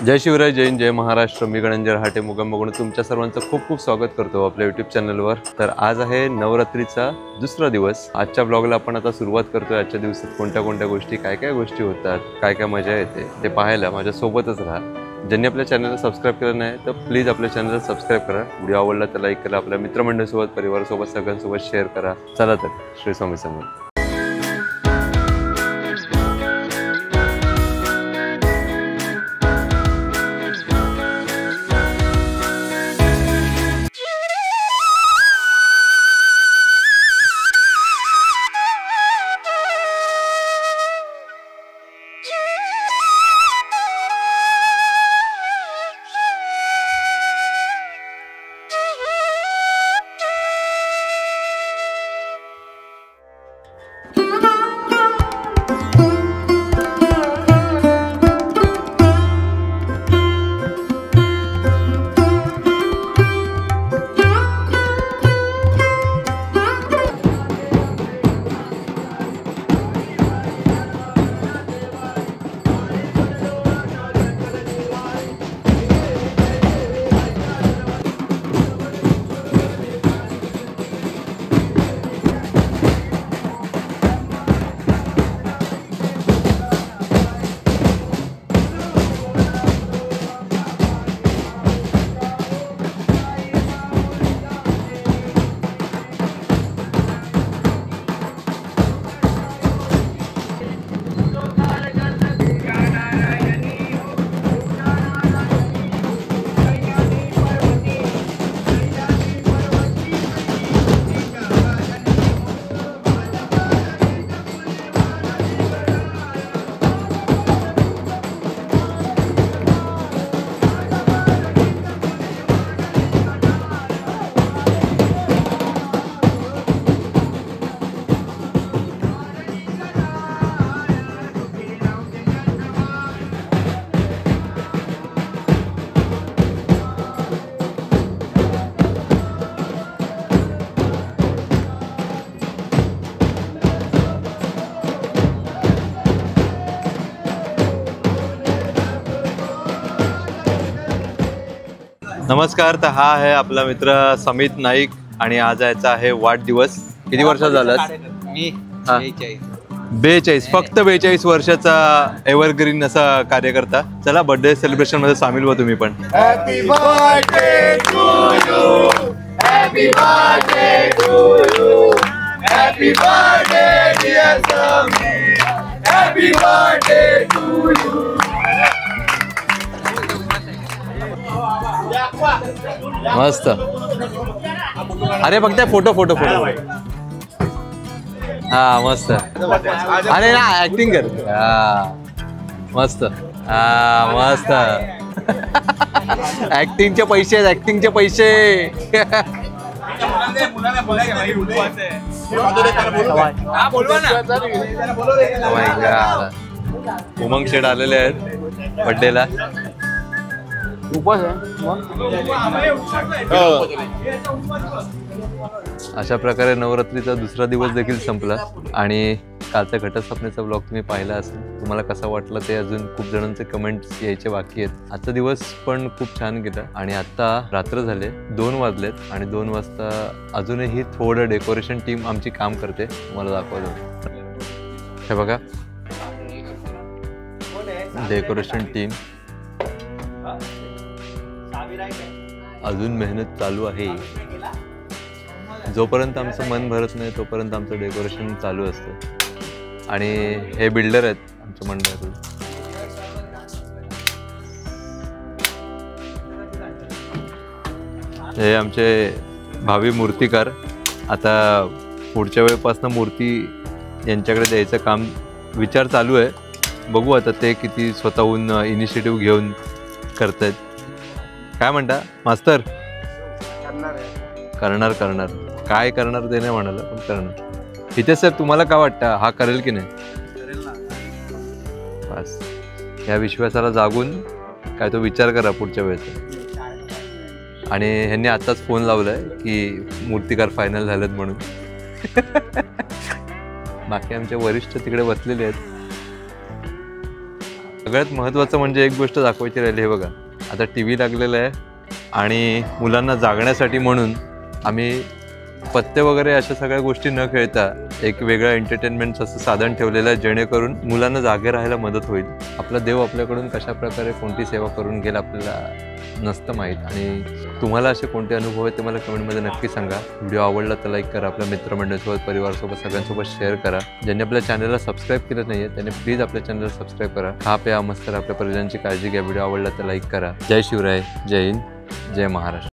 जय शिवराय, जय हिंद, जय महाराष्ट्र. मी गणेश हाटे मुगम बघून तुमच्या सर्वांचं खूप खूप स्वागत करतो आपल्या यूट्यूब चॅनलवर. तर आज आहे नवरात्रीचा दुसरा दिवस. आजच्या ब्लॉगला आपण आता सुरुवात करतोय. आजच्या दिवसात कोणत्या कोणत्या गोष्टी, काय काय गोष्टी होतात, काय काय मजा येते ते पाहायला माझ्या सोबतच राहा. ज्यांनी आपल्या चॅनलला सबस्क्राईब केलं नाही तर प्लीज आपल्या चॅनलला सबस्क्राईब करा. व्हिडिओ आवडला तर लाईक करा. आपल्या मित्रमंडळीसोबत, परिवारासोबत, सगळ्यांसोबत शेअर करा. चला तर श्री स्वामी समर्थ. नमस्कार. तर हा आहे आपला मित्र समित नाईक आणि आज याचा आहे वाढदिवस. किती वर्ष झालं? मी 42. फक्त 42 वर्षाचा एव्हरग्रीन असा कार्यकर्ता. चला बर्थडे सेलिब्रेशन मध्ये सामील व्हा तुम्ही पण. Happy birthday to you, happy birthday to you, happy birthday dear Sameer, happy birthday to you. मस्त. अरे फक्त फोटो फोटो फोटो. हा मस्त. अरे ना ऍक्टिंग कर. हा मस्त. हा मस्त. ऍक्टिंगचे पैसे, ऍक्टिंगचे पैसे. उमंग शेड आलेले आहेत बर्थडेला. अशा प्रकारे नवरात्रीचा दुसरा दिवस देखील संपला आणि कालचा घटस्थापनेचा ब्लॉग तुम्ही पाहिला असेल. तुम्हाला कसा वाटला ते अजून खूप जणांचे कमेंट्स यायचे बाकी आहेत. आजचा दिवस पण खूप छान गेला आणि आता रात्र झाले, 2 वाजलेत आणि 2 वाजता अजूनही थोडं डेकोरेशन टीम आमची काम करते. तुम्हाला दाखवतो. हे बघा डेकोरेशन टीम अजून मेहनत चालू आहे. जोपर्यंत आमचं मन भरत नाही तोपर्यंत आमचं डेकोरेशन चालू असतं. आणि हे बिल्डर आहेत आमच्या मंडळातून. हे आमचे भावी मूर्तिकार. आता पुढच्या वेळेपासून मूर्ती यांच्याकडे द्यायचं काम विचार चालू आहे. बघू आता ते किती स्वतःहून इनिशिएटिव्ह घेऊन करतायत. काय म्हणता मास्तर? करणार करणार. काय करणार ते नाही म्हणाला पण करणार. इथे सर तुम्हाला काय वाटतं, हा करेल की नाही? बस या विश्वासाला जागून काय तो विचार करा पुढच्या वेळेस. आणि ह्यांनी आताच फोन लावलाय की मूर्तिकार फायनल झालेत म्हणून. बाकी आमचे वरिष्ठ तिकडे बसलेले आहेत. सगळ्यात महत्त्वाचं म्हणजे एक गोष्ट दाखवायची राहिली. हे बघा, आता टी व्ही लागलेला आहे आणि मुलांना जागण्यासाठी म्हणून आम्ही पत्ते वगैरे अशा सगळ्या गोष्टी न खेळता एक वेगळं एंटरटेनमेंट असं साधन ठेवलेलं आहे, जेणेकरून मुलांना जागे राहायला मदत होईल. आपला देव आपल्याकडून कशा प्रकारे कोणती सेवा करून गेला आपल्याला नसतं माहीत. आणि तुम्हाला असे कोणते अनुभव आहेत ते मला कमेंटमध्ये नक्की सांगा. व्हिडिओ आवडला तर लाईक करा, आपल्या मित्रमंडळीसोबत, परिवारासोबत, सगळ्यांसोबत शेअर करा. ज्यांनी आपल्या चॅनलला सबस्क्राईब केलं नाही आहे त्यांनी प्लीज आपल्या चॅनलला सबस्क्राईब करा. खा प्या मस्त, आपल्या परिजनांची काळजी घ्या. व्हिडिओ आवडला तर लाईक करा. जय शिवराय, जय हिंद, जय महाराष्ट्र.